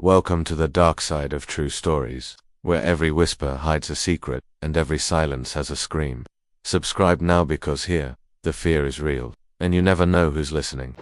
Welcome to the dark side of true stories, where every whisper hides a secret and every silence has a scream. Subscribe now because here, the fear is real, and you never know who's listening.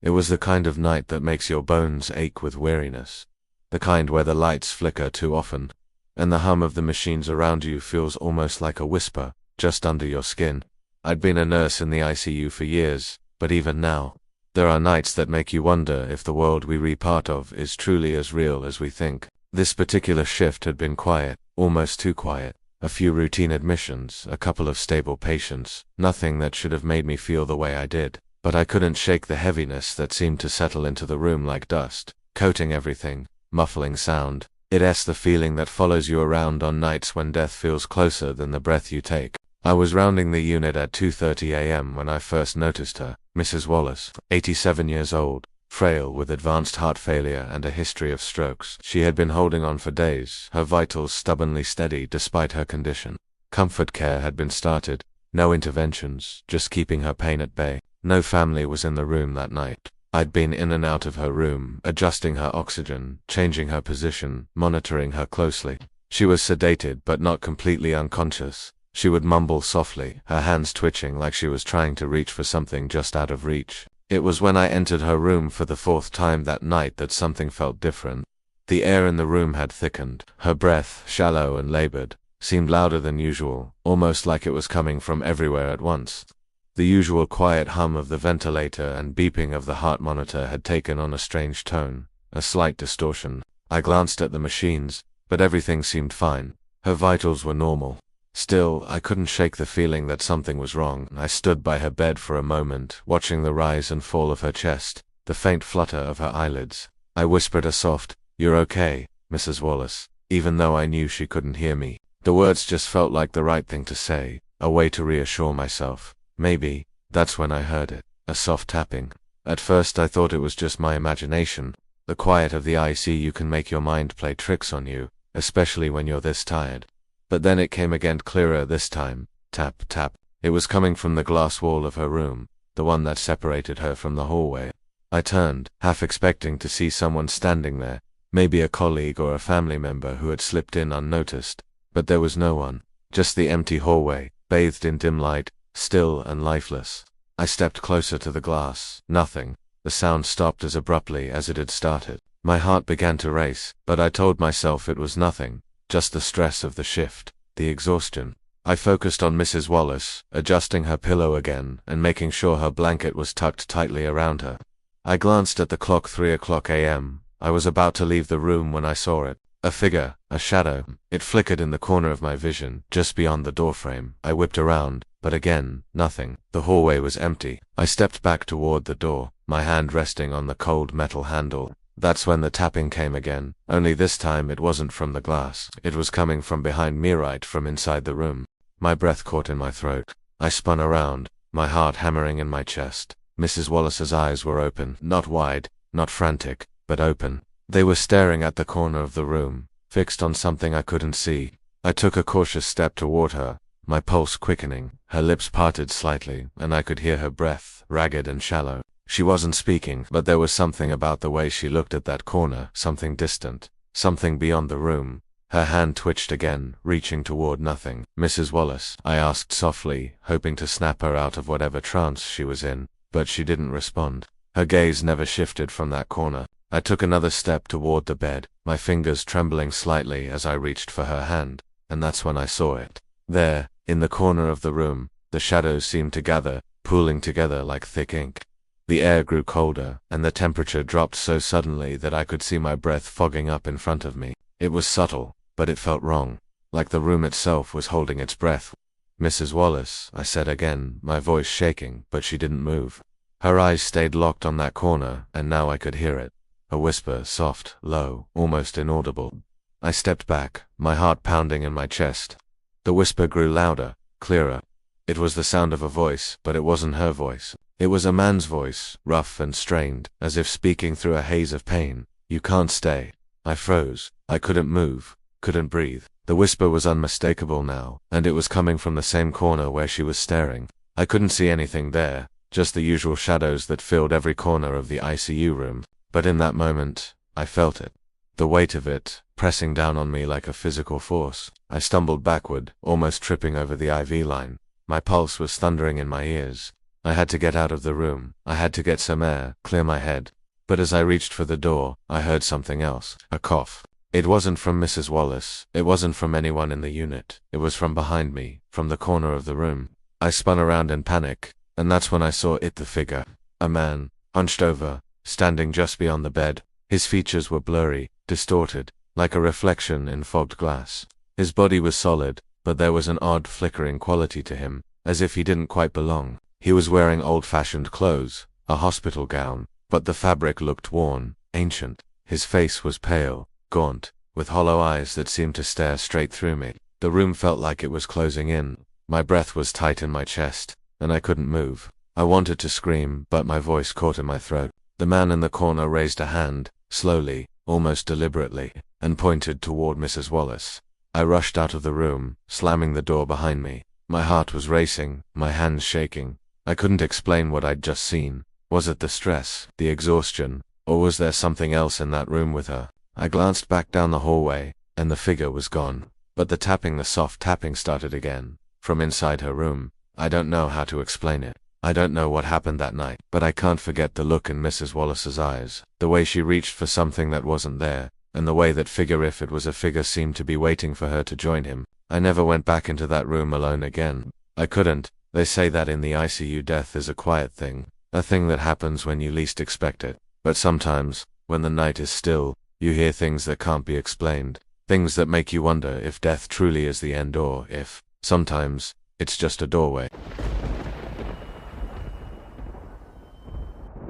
It was the kind of night that makes your bones ache with weariness. The kind where the lights flicker too often, and the hum of the machines around you feels almost like a whisper, just under your skin. I'd been a nurse in the ICU for years, but even now, there are nights that make you wonder if the world we re part of is truly as real as we think. This particular shift had been quiet, almost too quiet. A few routine admissions, a couple of stable patients, nothing that should have made me feel the way I did. But I couldn't shake the heaviness that seemed to settle into the room like dust, coating everything, muffling sound. It's the feeling that follows you around on nights when death feels closer than the breath you take. I was rounding the unit at 2:30 a.m. when I first noticed her, Mrs. Wallace, 87 years old, frail with advanced heart failure and a history of strokes. She had been holding on for days, her vitals stubbornly steady despite her condition. Comfort care had been started, no interventions, just keeping her pain at bay. No family was in the room that night. I'd been in and out of her room, adjusting her oxygen, changing her position, monitoring her closely. She was sedated but not completely unconscious. She would mumble softly, her hands twitching like she was trying to reach for something just out of reach. It was when I entered her room for the fourth time that night that something felt different. The air in the room had thickened. Her breath, shallow and labored, seemed louder than usual, almost like it was coming from everywhere at once. The usual quiet hum of the ventilator and beeping of the heart monitor had taken on a strange tone, a slight distortion. I glanced at the machines, but everything seemed fine. Her vitals were normal. Still, I couldn't shake the feeling that something was wrong. I stood by her bed for a moment, watching the rise and fall of her chest, the faint flutter of her eyelids. I whispered a soft, "You're okay, Mrs. Wallace," even though I knew she couldn't hear me. The words just felt like the right thing to say, a way to reassure myself. Maybe, that's when I heard it, a soft tapping. At first I thought it was just my imagination. The quiet of the ICU can make your mind play tricks on you, especially when you're this tired. But then it came again clearer this time. Tap, tap. It was coming from the glass wall of her room, the one that separated her from the hallway. I turned, half expecting to see someone standing there, maybe a colleague or a family member who had slipped in unnoticed. But there was no one, just the empty hallway, bathed in dim light, still and lifeless. I stepped closer to the glass. Nothing. The sound stopped as abruptly as it had started. My heart began to race, but I told myself it was nothing, just the stress of the shift, the exhaustion. I focused on Mrs. Wallace, adjusting her pillow again and making sure her blanket was tucked tightly around her. I glanced at the clock, 3:00 a.m. I was about to leave the room when I saw it. A figure, a shadow. It flickered in the corner of my vision, just beyond the doorframe. I whipped around, but again, nothing. The hallway was empty. I stepped back toward the door, my hand resting on the cold metal handle. That's when the tapping came again, only this time it wasn't from the glass. It was coming from behind me, right from inside the room. My breath caught in my throat. I spun around, my heart hammering in my chest. Mrs. Wallace's eyes were open, not wide, not frantic, but open. They were staring at the corner of the room, fixed on something I couldn't see. I took a cautious step toward her, my pulse quickening. Her lips parted slightly, and I could hear her breath, ragged and shallow. She wasn't speaking, but there was something about the way she looked at that corner, something distant, something beyond the room. Her hand twitched again, reaching toward nothing. "Mrs. Wallace?" I asked softly, hoping to snap her out of whatever trance she was in, but she didn't respond. Her gaze never shifted from that corner. I took another step toward the bed, my fingers trembling slightly as I reached for her hand, and that's when I saw it. There, in the corner of the room, the shadows seemed to gather, pooling together like thick ink. The air grew colder, and the temperature dropped so suddenly that I could see my breath fogging up in front of me. It was subtle, but it felt wrong, like the room itself was holding its breath. "Mrs. Wallace," I said again, my voice shaking, but she didn't move. Her eyes stayed locked on that corner, and now I could hear it. A whisper, soft, low, almost inaudible. I stepped back, my heart pounding in my chest. The whisper grew louder, clearer. It was the sound of a voice, but it wasn't her voice. It was a man's voice, rough and strained, as if speaking through a haze of pain. "You can't stay." I froze. I couldn't move, couldn't breathe. The whisper was unmistakable now, and it was coming from the same corner where she was staring. I couldn't see anything there, just the usual shadows that filled every corner of the ICU room. But in that moment, I felt it. The weight of it, pressing down on me like a physical force. I stumbled backward, almost tripping over the IV line. My pulse was thundering in my ears. I had to get out of the room. I had to get some air, clear my head. But as I reached for the door, I heard something else. A cough. It wasn't from Mrs. Wallace. It wasn't from anyone in the unit. It was from behind me, from the corner of the room. I spun around in panic, and that's when I saw the figure. A man, hunched over, standing just beyond the bed. His features were blurry, distorted, like a reflection in fogged glass. His body was solid, but there was an odd flickering quality to him, as if he didn't quite belong. He was wearing old-fashioned clothes, a hospital gown, but the fabric looked worn, ancient. His face was pale, gaunt, with hollow eyes that seemed to stare straight through me. The room felt like it was closing in. My breath was tight in my chest, and I couldn't move. I wanted to scream, but my voice caught in my throat. The man in the corner raised a hand, slowly, almost deliberately, and pointed toward Mrs. Wallace. I rushed out of the room, slamming the door behind me. My heart was racing, my hands shaking. I couldn't explain what I'd just seen. Was it the stress, the exhaustion, or was there something else in that room with her? I glanced back down the hallway, and the figure was gone. But the soft tapping started again, from inside her room. I don't know how to explain it. I don't know what happened that night, but I can't forget the look in Mrs. Wallace's eyes, the way she reached for something that wasn't there, and the way that figure, if it was a figure, seemed to be waiting for her to join him. I never went back into that room alone again. I couldn't. They say that in the ICU death is a quiet thing, a thing that happens when you least expect it. But sometimes, when the night is still, you hear things that can't be explained, things that make you wonder if death truly is the end or if, sometimes, it's just a doorway.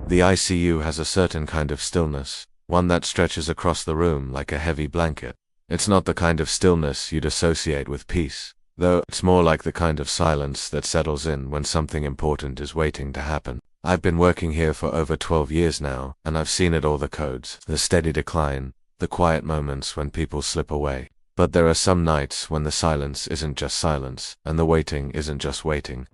The ICU has a certain kind of stillness, one that stretches across the room like a heavy blanket. It's not the kind of stillness you'd associate with peace, though it's more like the kind of silence that settles in when something important is waiting to happen. I've been working here for over 12 years now, and I've seen it all: the codes, the steady decline, the quiet moments when people slip away. But there are some nights when the silence isn't just silence, and the waiting isn't just waiting.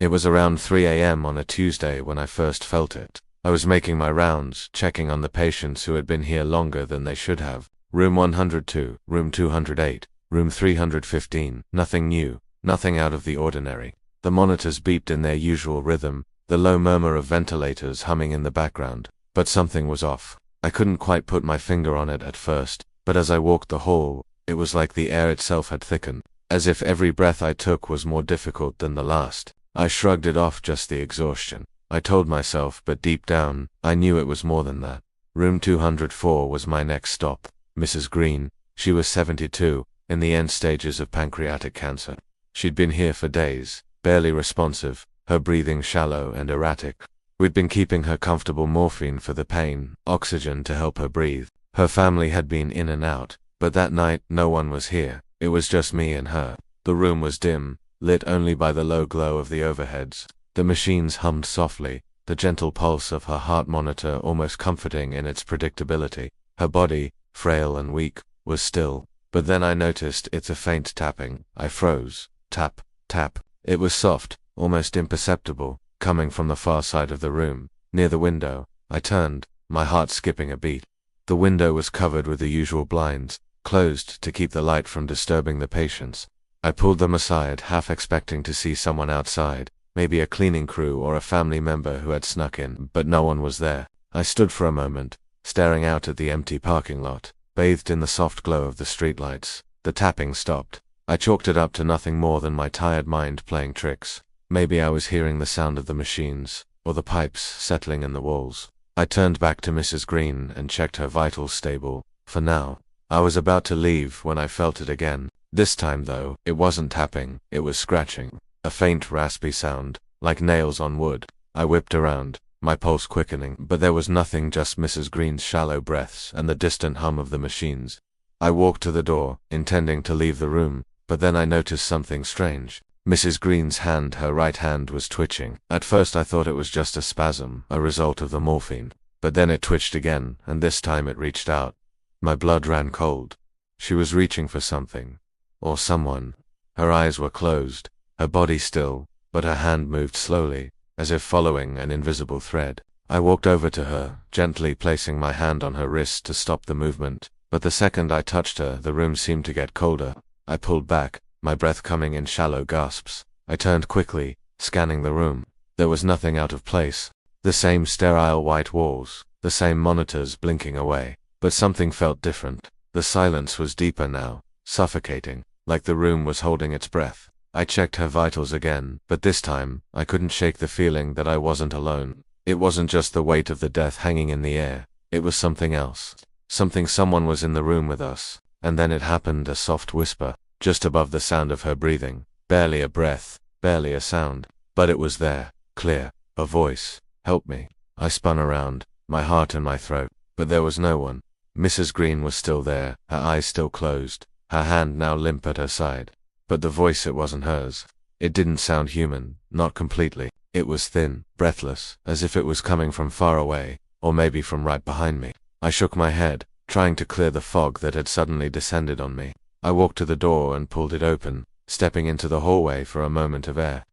It was around 3 a.m. on a Tuesday when I first felt it. I was making my rounds, checking on the patients who had been here longer than they should have. Room 102, room 208, room 315, nothing new, nothing out of the ordinary. The monitors beeped in their usual rhythm, the low murmur of ventilators humming in the background. But something was off. I couldn't quite put my finger on it at first, but as I walked the hall, it was like the air itself had thickened, as if every breath I took was more difficult than the last. I shrugged it off, just the exhaustion, I told myself, but deep down, I knew it was more than that. Room 204 was my next stop. Mrs. Green, she was 72, in the end stages of pancreatic cancer. She'd been here for days, barely responsive, her breathing shallow and erratic. We'd been keeping her comfortable morphine for the pain, oxygen to help her breathe. Her family had been in and out, but that night no one was here. It was just me and her. The room was dim, lit only by the low glow of the overheads. The machines hummed softly, the gentle pulse of her heart monitor almost comforting in its predictability. Her body, frail and weak, was still. But then I noticed a faint tapping. I froze. Tap, tap. It was soft, almost imperceptible, coming from the far side of the room, near the window. I turned, my heart skipping a beat. The window was covered with the usual blinds, closed to keep the light from disturbing the patients. I pulled them aside, half expecting to see someone outside, maybe a cleaning crew or a family member who had snuck in, but no one was there. I stood for a moment, staring out at the empty parking lot, bathed in the soft glow of the streetlights. The tapping stopped. I chalked it up to nothing more than my tired mind playing tricks. Maybe I was hearing the sound of the machines, or the pipes settling in the walls. I turned back to Mrs. Green and checked her vitals stable, for now. I was about to leave when I felt it again. This time though, it wasn't tapping, it was scratching. A faint raspy sound, like nails on wood. I whipped around, my pulse quickening, but there was nothing, just Mrs. Green's shallow breaths and the distant hum of the machines. I walked to the door, intending to leave the room, but then I noticed something strange. Mrs. Green's hand, her right hand, was twitching. At first I thought it was just a spasm, a result of the morphine. But then it twitched again, and this time it reached out. My blood ran cold. She was reaching for something. Or someone. Her eyes were closed, her body still, but her hand moved slowly, as if following an invisible thread. I walked over to her, gently placing my hand on her wrist to stop the movement, but the second I touched her, the room seemed to get colder. I pulled back, my breath coming in shallow gasps. I turned quickly, scanning the room. There was nothing out of place. The same sterile white walls, the same monitors blinking away, but something felt different. The silence was deeper now, suffocating, like the room was holding its breath. I checked her vitals again, but this time, I couldn't shake the feeling that I wasn't alone. It wasn't just the weight of the death hanging in the air, it was something else. Someone was in the room with us. And then it happened, a soft whisper, just above the sound of her breathing. Barely a breath, barely a sound, but it was there, clear, a voice. Help me. I spun around, my heart in my throat, but there was no one. Mrs. Green was still there, her eyes still closed, her hand now limp at her side. But the voice, it wasn't hers. It didn't sound human, not completely. It was thin, breathless, as if it was coming from far away, or maybe from right behind me. I shook my head, trying to clear the fog that had suddenly descended on me. I walked to the door and pulled it open, stepping into the hallway for a moment of air.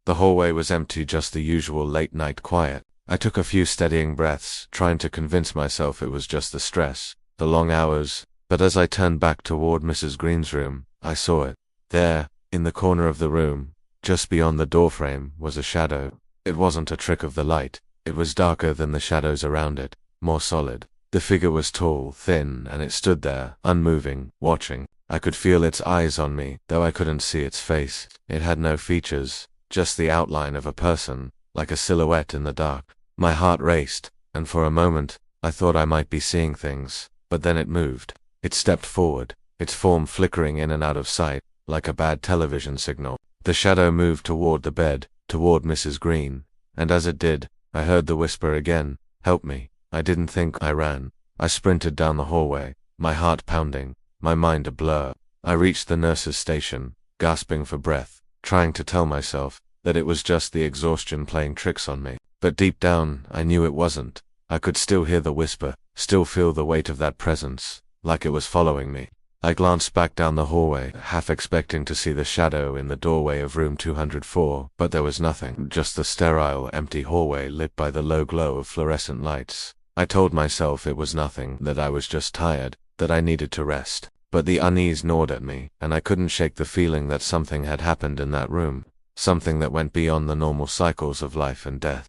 The hallway was empty, just the usual late-night quiet. I took a few steadying breaths, trying to convince myself it was just the stress, the long hours, but as I turned back toward Mrs. Green's room, I saw it. There, in the corner of the room, just beyond the doorframe, was a shadow. It wasn't a trick of the light. It was darker than the shadows around it, more solid. The figure was tall, thin, and it stood there, unmoving, watching. I could feel its eyes on me, though I couldn't see its face. It had no features, just the outline of a person, like a silhouette in the dark. My heart raced, and for a moment, I thought I might be seeing things, but then it moved. It stepped forward, its form flickering in and out of sight, like a bad television signal. The shadow moved toward the bed, toward Mrs. Green, and as it did, I heard the whisper again, "Help me." I didn't think. I ran. I sprinted down the hallway, my heart pounding, my mind a blur. I reached the nurse's station, gasping for breath, trying to tell myself that it was just the exhaustion playing tricks on me. But deep down, I knew it wasn't. I could still hear the whisper, still feel the weight of that presence, like it was following me. I glanced back down the hallway, half expecting to see the shadow in the doorway of room 204, but there was nothing, just the sterile, empty hallway lit by the low glow of fluorescent lights. I told myself it was nothing, that I was just tired, that I needed to rest. But the unease gnawed at me, and I couldn't shake the feeling that something had happened in that room, something that went beyond the normal cycles of life and death.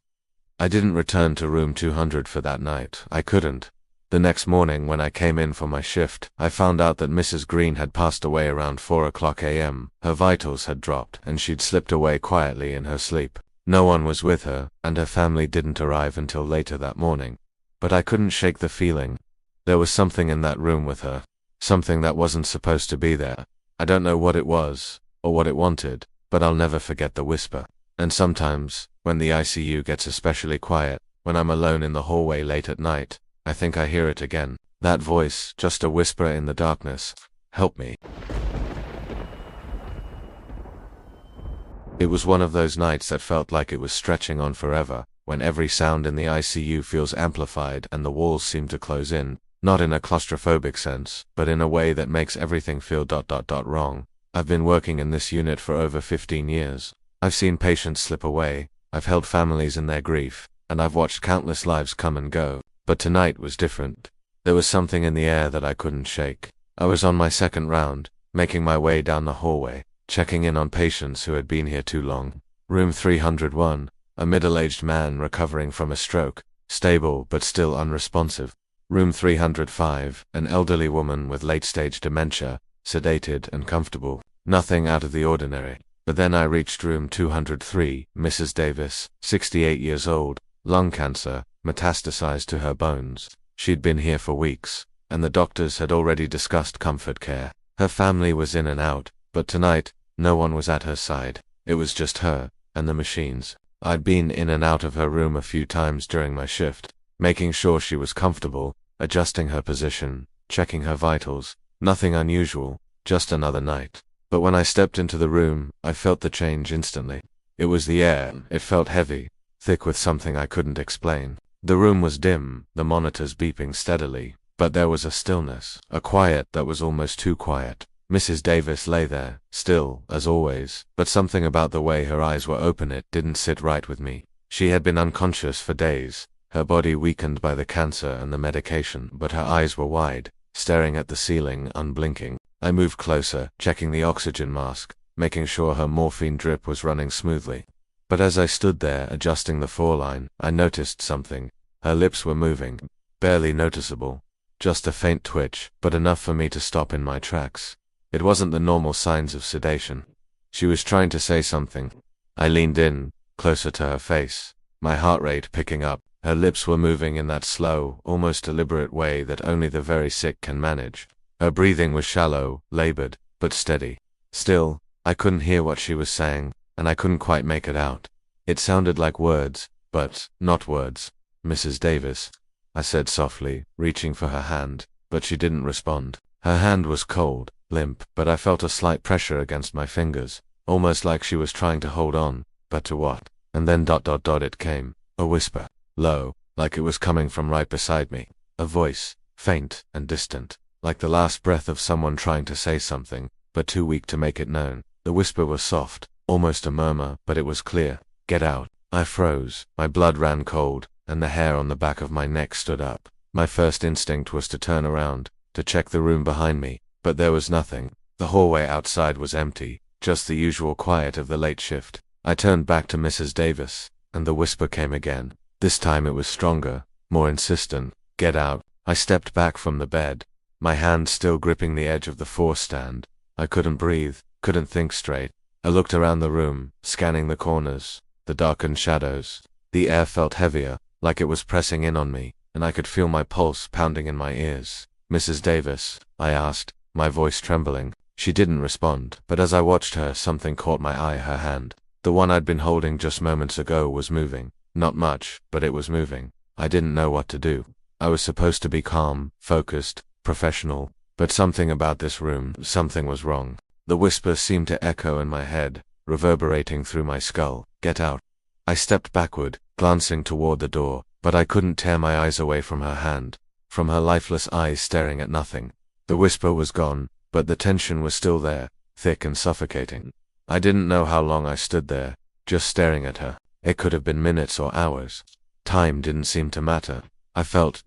I didn't return to room 200 for that night. I couldn't. The next morning when I came in for my shift, I found out that Mrs. Green had passed away around 4:00 a.m. Her vitals had dropped, and she'd slipped away quietly in her sleep. No one was with her, and her family didn't arrive until later that morning. But I couldn't shake the feeling. There was something in that room with her. Something that wasn't supposed to be there. I don't know what it was, or what it wanted, but I'll never forget the whisper. And sometimes, when the ICU gets especially quiet, when I'm alone in the hallway late at night, I think I hear it again. That voice, just a whisper in the darkness. Help me. It was one of those nights that felt like it was stretching on forever, when every sound in the ICU feels amplified and the walls seem to close in, not in a claustrophobic sense, but in a way that makes everything feel ... wrong. I've been working in this unit for over 15 years. I've seen patients slip away, I've held families in their grief, and I've watched countless lives come and go. But tonight was different. There was something in the air that I couldn't shake. I was on my second round, making my way down the hallway, checking in on patients who had been here too long. Room 301, a middle-aged man recovering from a stroke, stable but still unresponsive. Room 305, an elderly woman with late-stage dementia, sedated and comfortable. Nothing out of the ordinary. But then I reached room 203, Mrs. Davis, 68 years old, lung cancer, metastasized to her bones. She'd been here for weeks, and the doctors had already discussed comfort care. Her family was in and out, but tonight, no one was at her side. It was just her, and the machines. I'd been in and out of her room a few times during my shift, making sure she was comfortable, adjusting her position, checking her vitals. Nothing unusual, just another night. But when I stepped into the room, I felt the change instantly. It was the air. It felt heavy, thick with something I couldn't explain. The room was dim, the monitors beeping steadily, but there was a stillness, a quiet that was almost too quiet. Mrs. Davis lay there, still, as always, but something about the way her eyes were open, it didn't sit right with me. She had been unconscious for days, her body weakened by the cancer and the medication, but her eyes were wide, staring at the ceiling, unblinking. I moved closer, checking the oxygen mask, making sure her morphine drip was running smoothly. But as I stood there, adjusting the foreline, I noticed something. Her lips were moving, barely noticeable. Just a faint twitch, but enough for me to stop in my tracks. It wasn't the normal signs of sedation. She was trying to say something. I leaned in, closer to her face, my heart rate picking up. Her lips were moving in that slow, almost deliberate way that only the very sick can manage. Her breathing was shallow, labored, but steady. Still, I couldn't hear what she was saying, and I couldn't quite make it out. It sounded like words, but not words. "Mrs. Davis," I said softly, reaching for her hand, but she didn't respond. Her hand was cold, limp, but I felt a slight pressure against my fingers, almost like she was trying to hold on, but to what? And then it came, a whisper, low, like it was coming from right beside me. A voice, faint and distant, like the last breath of someone trying to say something, but too weak to make it known. The whisper was soft, almost a murmur, but it was clear. "Get out." I froze, my blood ran cold, and the hair on the back of my neck stood up. My first instinct was to turn around, to check the room behind me, but there was nothing. The hallway outside was empty, just the usual quiet of the late shift. I turned back to Mrs. Davis, and the whisper came again. This time it was stronger, more insistent. "Get out." I stepped back from the bed, my hand still gripping the edge of the force stand. I couldn't breathe, couldn't think straight. I looked around the room, scanning the corners, the darkened shadows. The air felt heavier, like it was pressing in on me, and I could feel my pulse pounding in my ears. "Mrs. Davis," I asked, my voice trembling. She didn't respond, but as I watched her, something caught my eye. Her hand, the one I'd been holding just moments ago, was moving. Not much, but it was moving. I didn't know what to do. I was supposed to be calm, focused, professional, but something about this room, something was wrong. The whisper seemed to echo in my head, reverberating through my skull. "Get out." I stepped backward, glancing toward the door, but I couldn't tear my eyes away from her hand, from her lifeless eyes staring at nothing. The whisper was gone, but the tension was still there, thick and suffocating. I didn't know how long I stood there, just staring at her. It could have been minutes or hours. Time didn't seem to matter. I felt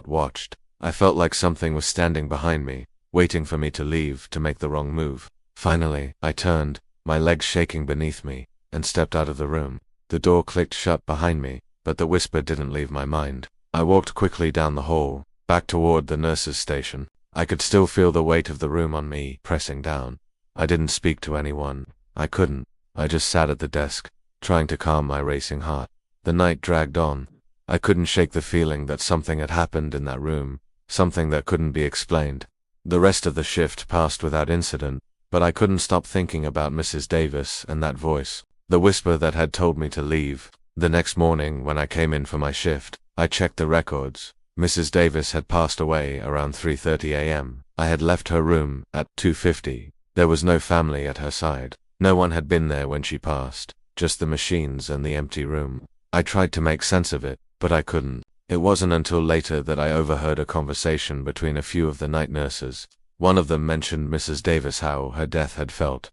watched. I felt like something was standing behind me, waiting for me to leave, to make the wrong move. Finally, I turned, my legs shaking beneath me, and stepped out of the room. The door clicked shut behind me, but the whisper didn't leave my mind. I walked quickly down the hall, back toward the nurse's station. I could still feel the weight of the room on me, pressing down. I didn't speak to anyone. I couldn't. I just sat at the desk, trying to calm my racing heart. The night dragged on. I couldn't shake the feeling that something had happened in that room, something that couldn't be explained. The rest of the shift passed without incident, but I couldn't stop thinking about Mrs. Davis and that voice, the whisper that had told me to leave. The next morning, when I came in for my shift, I checked the records. Mrs. Davis had passed away around 3:30 a.m. I had left her room at 2:50. There was no family at her side. No one had been there when she passed, just the machines and the empty room. I tried to make sense of it, but I couldn't. It wasn't until later that I overheard a conversation between a few of the night nurses. One of them mentioned Mrs. Davis, how her death had felt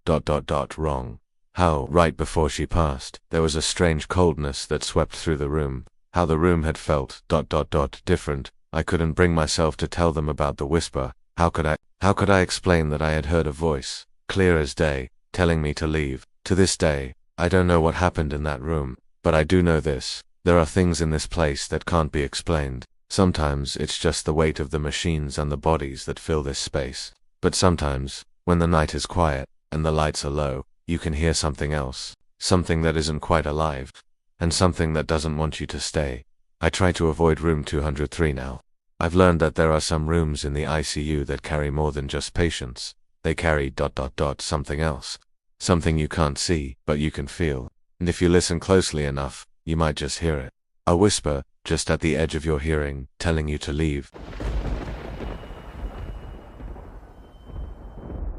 wrong. How, right before she passed, there was a strange coldness that swept through the room. How the room had felt different. I couldn't bring myself to tell them about the whisper. How could I explain that I had heard a voice, clear as day, telling me to leave? To this day, I don't know what happened in that room, but I do know this. There are things in this place that can't be explained. Sometimes it's just the weight of the machines and the bodies that fill this space. But sometimes, when the night is quiet, and the lights are low, you can hear something else. Something that isn't quite alive. And something that doesn't want you to stay. I try to avoid room 203 now. I've learned that there are some rooms in the ICU that carry more than just patients. They carry something else. Something you can't see, but you can feel. And if you listen closely enough, you might just hear it. A whisper, just at the edge of your hearing, telling you to leave.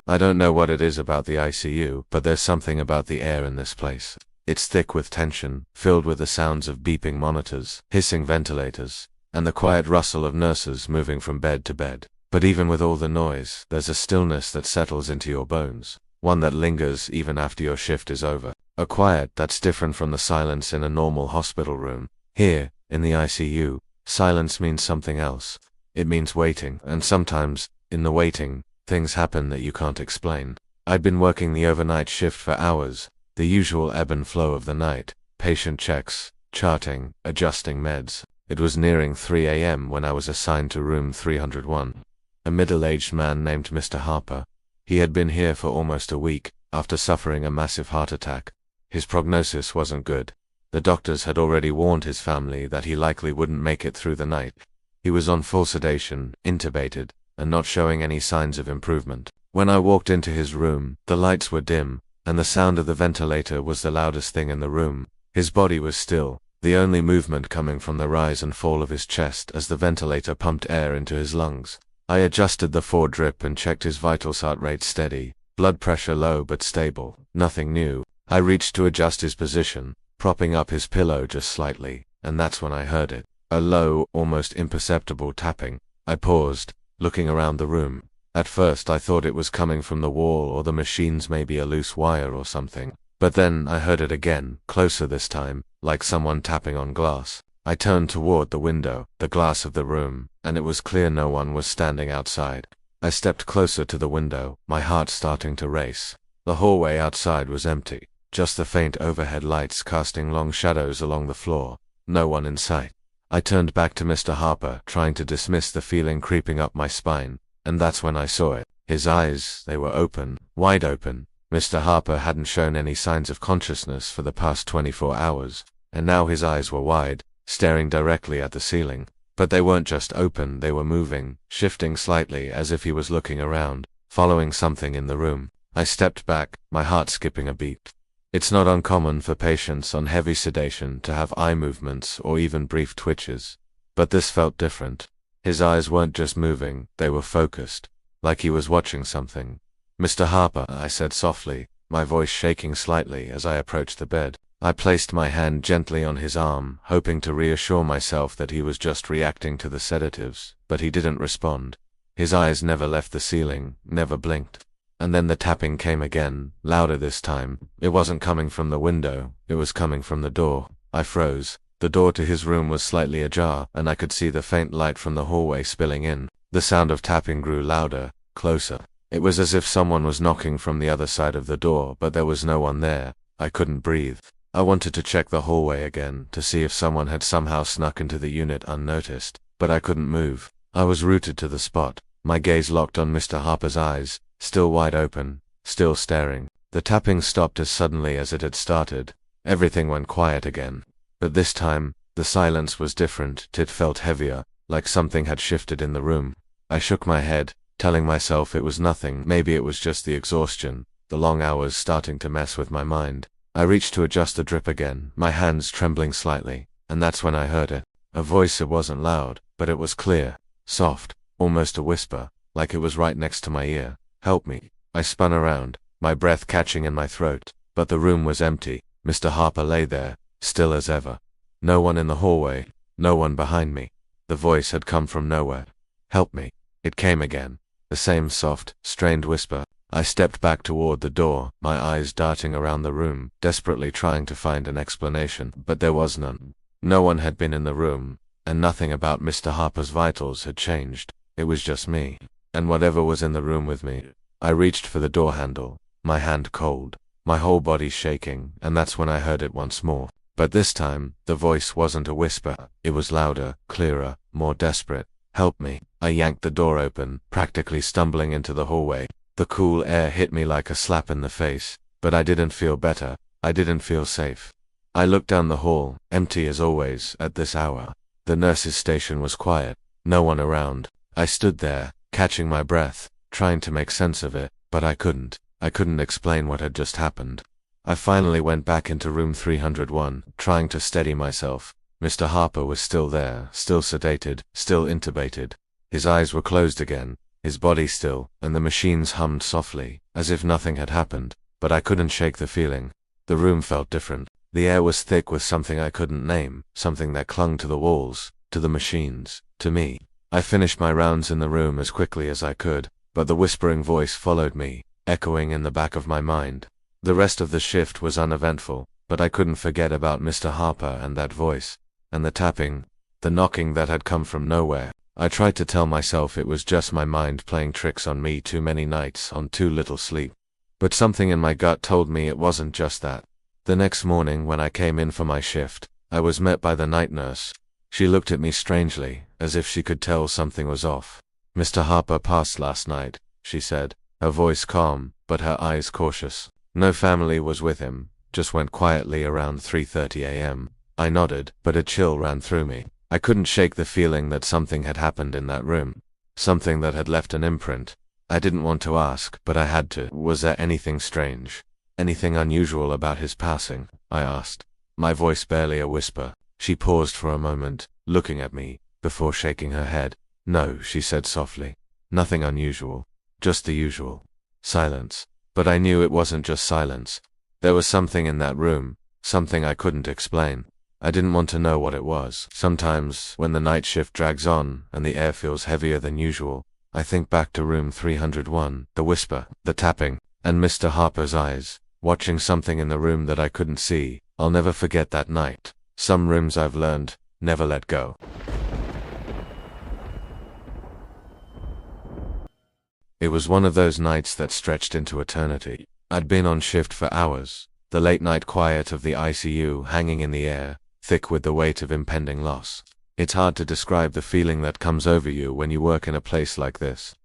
I don't know what it is about the ICU, but there's something about the air in this place. It's thick with tension, filled with the sounds of beeping monitors, hissing ventilators, and the quiet rustle of nurses moving from bed to bed. But even with all the noise, there's a stillness that settles into your bones, one that lingers even after your shift is over. A quiet that's different from the silence in a normal hospital room. Here, in the ICU, silence means something else. It means waiting, and sometimes, in the waiting, things happen that you can't explain. I'd been working the overnight shift for hours, the usual ebb and flow of the night, patient checks, charting, adjusting meds. It was nearing 3 a.m. when I was assigned to room 301. A middle-aged man named Mr. Harper. He had been here for almost a week, after suffering a massive heart attack. His prognosis wasn't good. The doctors had already warned his family that he likely wouldn't make it through the night. He was on full sedation, intubated, and not showing any signs of improvement. When I walked into his room, the lights were dim, and the sound of the ventilator was the loudest thing in the room. His body was still, the only movement coming from the rise and fall of his chest as the ventilator pumped air into his lungs. I adjusted the 4-drip and checked his vital heart rate steady, blood pressure low but stable, nothing new. I reached to adjust his position, propping up his pillow just slightly, and that's when I heard it. A low, almost imperceptible tapping. I paused, looking around the room. At first I thought it was coming from the wall or the machines, maybe a loose wire or something. But then I heard it again, closer this time, like someone tapping on glass. I turned toward the window, the glass of the room, and it was clear no one was standing outside. I stepped closer to the window, my heart starting to race. The hallway outside was empty, just the faint overhead lights casting long shadows along the floor. No one in sight. I turned back to Mr. Harper, trying to dismiss the feeling creeping up my spine, and that's when I saw it. His eyes, they were open, wide open. Mr. Harper hadn't shown any signs of consciousness for the past 24 hours, and now his eyes were wide, staring directly at the ceiling. But they weren't just open, they were moving, shifting slightly as if he was looking around, following something in the room. I stepped back, my heart skipping a beat. It's not uncommon for patients on heavy sedation to have eye movements or even brief twitches. But this felt different. His eyes weren't just moving, they were focused, like he was watching something. "Mr. Harper," I said softly, my voice shaking slightly as I approached the bed. I placed my hand gently on his arm, hoping to reassure myself that he was just reacting to the sedatives, but he didn't respond. His eyes never left the ceiling, never blinked. And then the tapping came again, louder this time. It wasn't coming from the window, it was coming from the door. I froze. The door to his room was slightly ajar, and I could see the faint light from the hallway spilling in. The sound of tapping grew louder, closer. It was as if someone was knocking from the other side of the door, but there was no one there. I couldn't breathe. I wanted to check the hallway again, to see if someone had somehow snuck into the unit unnoticed, but I couldn't move. I was rooted to the spot, my gaze locked on Mr. Harper's eyes, still wide open, still staring. The tapping stopped as suddenly as it had started. Everything went quiet again. But this time, the silence was different. It felt heavier, like something had shifted in the room. I shook my head, telling myself it was nothing. Maybe it was just the exhaustion, the long hours starting to mess with my mind. I reached to adjust the drip again, my hands trembling slightly, and that's when I heard it. A voice. It wasn't loud, but it was clear, soft, almost a whisper, like it was right next to my ear. "Help me." I spun around, my breath catching in my throat, but the room was empty. Mr. Harper lay there, still as ever. No one in the hallway, no one behind me. The voice had come from nowhere. "Help me." It came again, the same soft, strained whisper. I stepped back toward the door, my eyes darting around the room, desperately trying to find an explanation, but there was none. No one had been in the room, and nothing about Mr. Harper's vitals had changed. It was just me, and whatever was in the room with me. I reached for the door handle, my hand cold, my whole body shaking, and that's when I heard it once more. But this time, the voice wasn't a whisper. It was louder, clearer, more desperate. "Help me." I yanked the door open, practically stumbling into the hallway. The cool air hit me like a slap in the face, but I didn't feel better. I didn't feel safe. I looked down the hall, empty as always, at this hour. The nurse's station was quiet, no one around. I stood there, catching my breath, trying to make sense of it, but I couldn't. I couldn't explain what had just happened. I finally went back into room 301, trying to steady myself. Mr. Harper was still there, still sedated, still intubated. His eyes were closed again, his body still, and the machines hummed softly, as if nothing had happened. But I couldn't shake the feeling. The room felt different. The air was thick with something I couldn't name, something that clung to the walls, to the machines, to me. I finished my rounds in the room as quickly as I could, but the whispering voice followed me, echoing in the back of my mind. The rest of the shift was uneventful, but I couldn't forget about Mr. Harper and that voice, and the tapping, the knocking that had come from nowhere. I tried to tell myself it was just my mind playing tricks on me too many nights on too little sleep. But something in my gut told me it wasn't just that. The next morning when I came in for my shift, I was met by the night nurse. She looked at me strangely, as if she could tell something was off. "Mr. Harper passed last night," she said, her voice calm, but her eyes cautious. "No family was with him, just went quietly around 3:30 a.m. I nodded, but a chill ran through me. I couldn't shake the feeling that something had happened in that room. Something that had left an imprint. I didn't want to ask, but I had to. "Was there anything strange? Anything unusual about his passing?" I asked, my voice barely a whisper. She paused for a moment, looking at me, before shaking her head. "No," she said softly. "Nothing unusual. Just the usual." Silence. But I knew it wasn't just silence. There was something in that room, something I couldn't explain. I didn't want to know what it was. Sometimes, when the night shift drags on, and the air feels heavier than usual, I think back to room 301, the whisper, the tapping, and Mr. Harper's eyes, watching something in the room that I couldn't see. I'll never forget that night. Some rooms I've learned, never let go. It was one of those nights that stretched into eternity. I'd been on shift for hours, the late night quiet of the ICU hanging in the air, thick with the weight of impending loss. It's hard to describe the feeling that comes over you when you work in a place like this.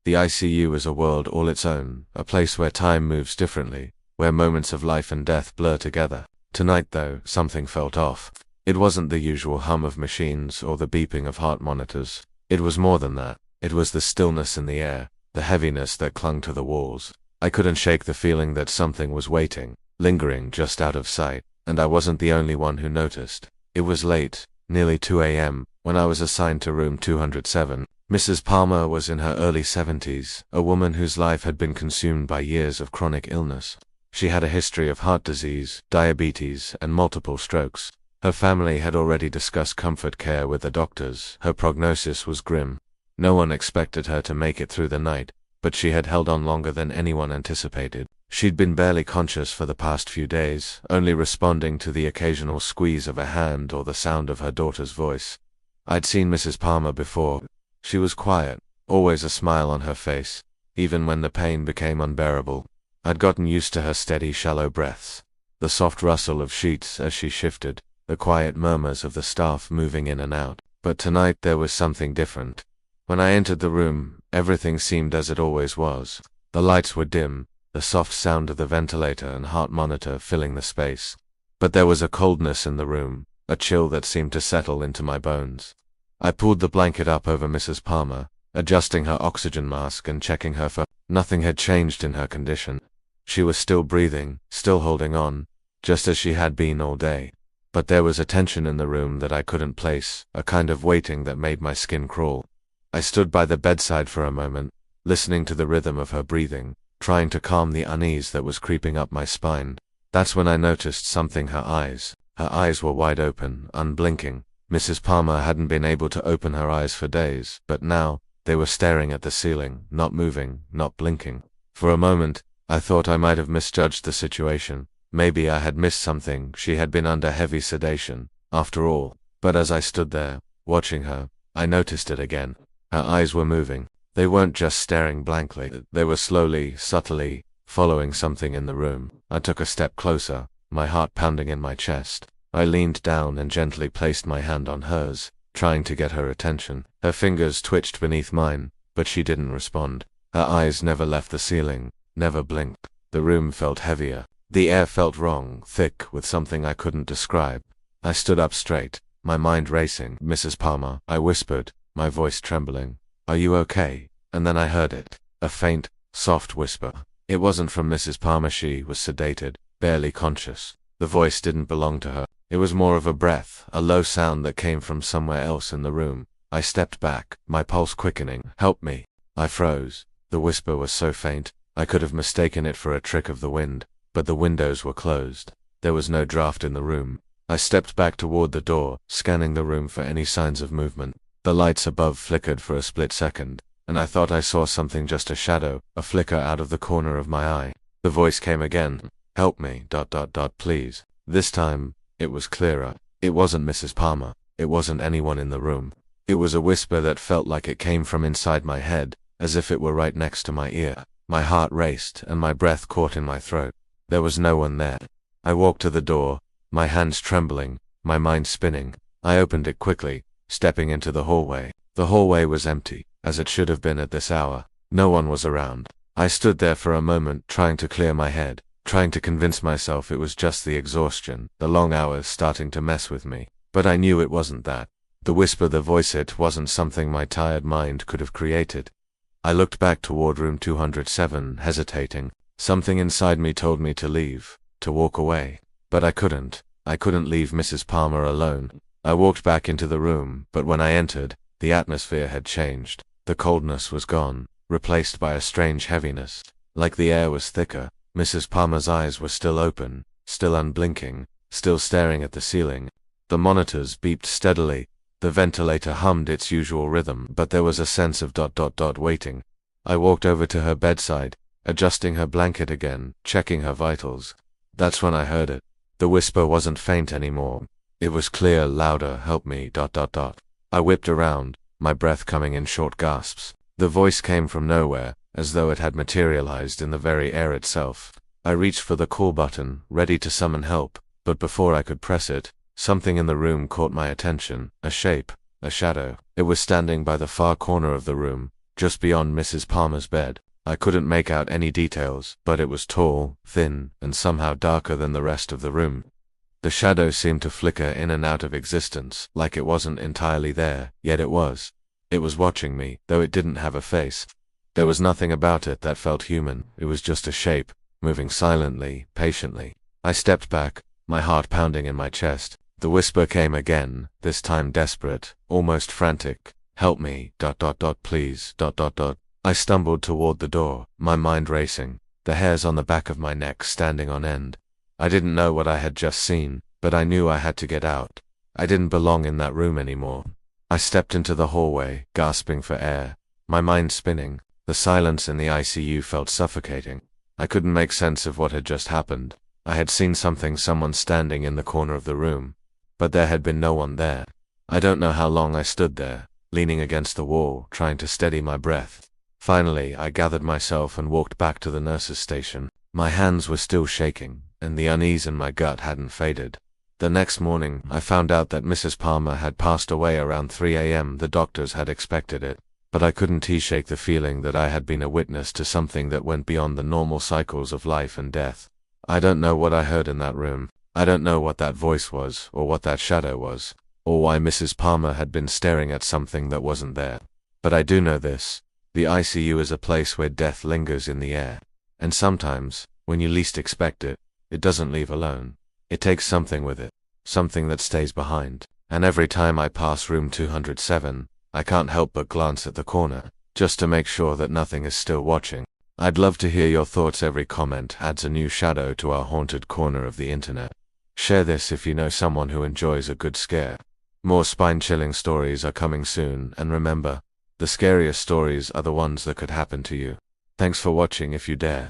The ICU is a world all its own, a place where time moves differently, where moments of life and death blur together. Tonight, though, something felt off. It wasn't the usual hum of machines or the beeping of heart monitors. It was more than that. It was the stillness in the air, the heaviness that clung to the walls. I couldn't shake the feeling that something was waiting, lingering just out of sight, and I wasn't the only one who noticed. It was late, nearly 2 a.m., when I was assigned to room 207. Mrs. Palmer was in her early 70s, a woman whose life had been consumed by years of chronic illness. She had a history of heart disease, diabetes, and multiple strokes. Her family had already discussed comfort care with the doctors. Her prognosis was grim. No one expected her to make it through the night, but she had held on longer than anyone anticipated. She'd been barely conscious for the past few days, only responding to the occasional squeeze of a hand or the sound of her daughter's voice. I'd seen Mrs. Palmer before. She was quiet, always a smile on her face, even when the pain became unbearable. I'd gotten used to her steady, shallow breaths, the soft rustle of sheets as she shifted, the quiet murmurs of the staff moving in and out. But tonight there was something different. When I entered the room, everything seemed as it always was. The lights were dim, the soft sound of the ventilator and heart monitor filling the space. But there was a coldness in the room, a chill that seemed to settle into my bones. I pulled the blanket up over Mrs. Palmer, adjusting her oxygen mask and checking her for. Nothing had changed in her condition. She was still breathing, still holding on, just as she had been all day. But there was a tension in the room that I couldn't place, a kind of waiting that made my skin crawl. I stood by the bedside for a moment, listening to the rhythm of her breathing, trying to calm the unease that was creeping up my spine. That's when I noticed something. Her eyes. Her eyes were wide open, unblinking. Mrs. Palmer hadn't been able to open her eyes for days, but now, they were staring at the ceiling, not moving, not blinking. For a moment, I thought I might have misjudged the situation. Maybe I had missed something. She had been under heavy sedation, after all. But as I stood there, watching her, I noticed it again. Her eyes were moving. They weren't just staring blankly. They were slowly, subtly, following something in the room. I took a step closer, my heart pounding in my chest. I leaned down and gently placed my hand on hers, trying to get her attention. Her fingers twitched beneath mine, but she didn't respond. Her eyes never left the ceiling, never blinked. The room felt heavier. The air felt wrong, thick with something I couldn't describe. I stood up straight, my mind racing. "Mrs. Palmer," I whispered, my voice trembling. "Are you okay?" And then I heard it, a faint, soft whisper. It wasn't from Mrs. Palmer. She was sedated, barely conscious. The voice didn't belong to her. It was more of a breath, a low sound that came from somewhere else in the room. I stepped back, my pulse quickening. "Help me." I froze. The whisper was so faint, I could have mistaken it for a trick of the wind. But the windows were closed. There was no draft in the room. I stepped back toward the door, scanning the room for any signs of movement. The lights above flickered for a split second, and I thought I saw something, just a shadow, a flicker out of the corner of my eye. The voice came again. Help me, please. This time, it was clearer. It wasn't Mrs. Palmer. It wasn't anyone in the room. It was a whisper that felt like it came from inside my head, as if it were right next to my ear. My heart raced, and my breath caught in my throat. There was no one there. I walked to the door, my hands trembling, my mind spinning. I opened it quickly, stepping into the hallway. The hallway was empty, as it should have been at this hour. No one was around. I stood there for a moment, trying to clear my head, trying to convince myself it was just the exhaustion, the long hours starting to mess with me. But I knew it wasn't that. The whisper, the voice, it wasn't something my tired mind could have created. I looked back toward room 207, hesitating. Something inside me told me to leave, to walk away. But I couldn't. I couldn't leave Mrs. Palmer alone. I walked back into the room, but when I entered, the atmosphere had changed. The coldness was gone, replaced by a strange heaviness. Like the air was thicker. Mrs. Palmer's eyes were still open, still unblinking, still staring at the ceiling. The monitors beeped steadily. The ventilator hummed its usual rhythm, but there was a sense of waiting. I walked over to her bedside, adjusting her blanket again, checking her vitals. That's when I heard it. The whisper wasn't faint anymore. It was clear, louder. Help me. I whipped around, my breath coming in short gasps. The voice came from nowhere, as though it had materialized in the very air itself. I reached for the call button, ready to summon help, but before I could press it, something in the room caught my attention. A shape, a shadow. It was standing by the far corner of the room, just beyond Mrs. Palmer's bed. I couldn't make out any details, but it was tall, thin, and somehow darker than the rest of the room. The shadow seemed to flicker in and out of existence, like it wasn't entirely there, yet it was. It was watching me, though it didn't have a face. There was nothing about it that felt human. It was just a shape, moving silently, patiently. I stepped back, my heart pounding in my chest. The whisper came again, this time desperate, almost frantic. Help me, please, I stumbled toward the door, my mind racing, the hairs on the back of my neck standing on end. I didn't know what I had just seen, but I knew I had to get out. I didn't belong in that room anymore. I stepped into the hallway, gasping for air, my mind spinning. The silence in the ICU felt suffocating. I couldn't make sense of what had just happened. I had seen someone standing in the corner of the room, but there had been no one there. I don't know how long I stood there, leaning against the wall, trying to steady my breath. Finally, I gathered myself and walked back to the nurse's station. My hands were still shaking, and the unease in my gut hadn't faded. The next morning, I found out that Mrs. Palmer had passed away around 3 a.m. The doctors had expected it, but I couldn't shake the feeling that I had been a witness to something that went beyond the normal cycles of life and death. I don't know what I heard in that room. I don't know what that voice was, or what that shadow was, or why Mrs. Palmer had been staring at something that wasn't there. But I do know this. The ICU is a place where death lingers in the air. And sometimes, when you least expect it, it doesn't leave alone. It takes something with it, something that stays behind. And every time I pass room 207, I can't help but glance at the corner, just to make sure that nothing is still watching. I'd love to hear your thoughts. Every comment adds a new shadow to our haunted corner of the internet. Share this if you know someone who enjoys a good scare. More spine-chilling stories are coming soon, and remember, the scariest stories are the ones that could happen to you. Thanks for watching if you dare.